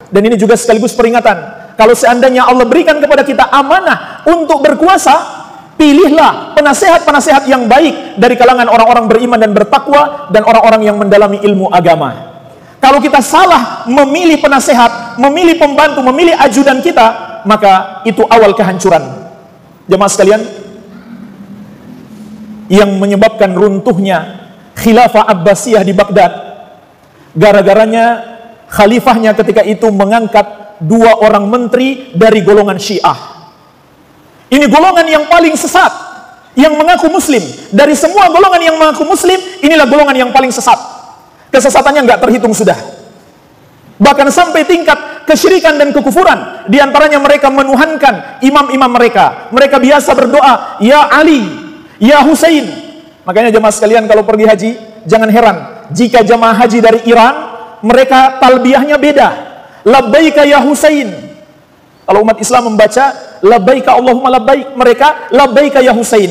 Dan ini juga sekaligus peringatan. Kalau seandainya Allah berikan kepada kita amanah untuk berkuasa, pilihlah penasehat-penasehat yang baik dari kalangan orang-orang beriman dan bertakwa dan orang-orang yang mendalami ilmu agama. Kalau kita salah memilih penasehat, memilih pembantu, memilih ajudan kita, maka itu awal kehancuran. Jemaah sekalian, yang menyebabkan runtuhnya Khilafah Abbasiyah di Baghdad, gara-garanya khalifahnya ketika itu mengangkat 2 orang menteri dari golongan Syiah. Ini golongan yang paling sesat, yang mengaku muslim. Dari semua golongan yang mengaku muslim, inilah golongan yang paling sesat. Kesesatannya nggak terhitung sudah. Bahkan sampai tingkat kesyirikan dan kekufuran. Di antaranya mereka menuhankan imam-imam mereka. Mereka biasa berdoa, Ya Ali, Ya Husain. Makanya jemaah sekalian kalau pergi haji, jangan heran jika jemaah haji dari Iran, mereka talbiyahnya beda. Labbaika ya Husain. Kalau umat Islam membaca labbaika Allahumma labbaik, mereka labbaika ya Husain.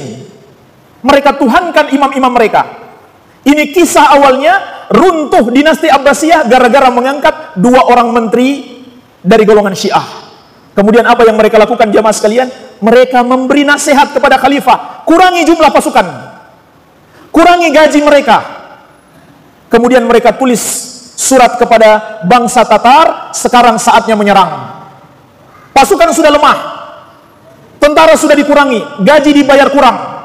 Mereka tuhankan imam-imam mereka. Ini kisah awalnya runtuh dinasti Abbasiyah gara-gara mengangkat 2 orang menteri dari golongan Syiah. Kemudian apa yang mereka lakukan jamaah sekalian? Mereka memberi nasihat kepada khalifah, kurangi jumlah pasukan, kurangi gaji mereka. Kemudian mereka tulis surat kepada bangsa Tatar, sekarang saatnya menyerang. Pasukan sudah lemah, tentara sudah dikurangi, gaji dibayar kurang.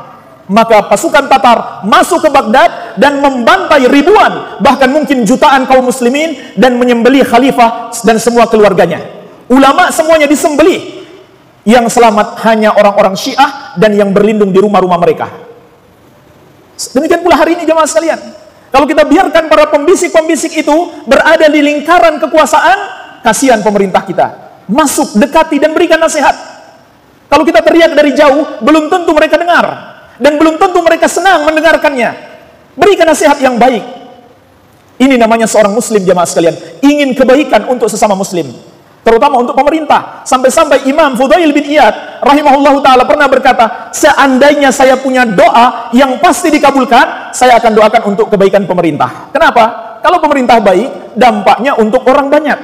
Maka pasukan Tatar masuk ke Baghdad dan membantai ribuan, bahkan mungkin jutaan kaum muslimin dan menyembelih khalifah dan semua keluarganya. Ulama semuanya disembelih. Yang selamat hanya orang-orang Syiah dan yang berlindung di rumah-rumah mereka. Demikian pula hari ini jemaah sekalian. Kalau kita biarkan para pembisik-pembisik itu berada di lingkaran kekuasaan, kasihan pemerintah kita. Masuk, dekati dan berikan nasihat. Kalau kita teriak dari jauh, belum tentu mereka dengar. Dan belum tentu mereka senang mendengarkannya. Berikan nasihat yang baik. Ini namanya seorang muslim jemaah sekalian. Ingin kebaikan untuk sesama muslim. Terutama untuk pemerintah. Sampai-sampai Imam Fudail bin Iyad rahimahullahu ta'ala pernah berkata, seandainya saya punya doa yang pasti dikabulkan, saya akan doakan untuk kebaikan pemerintah. Kenapa? Kalau pemerintah baik, dampaknya untuk orang banyak.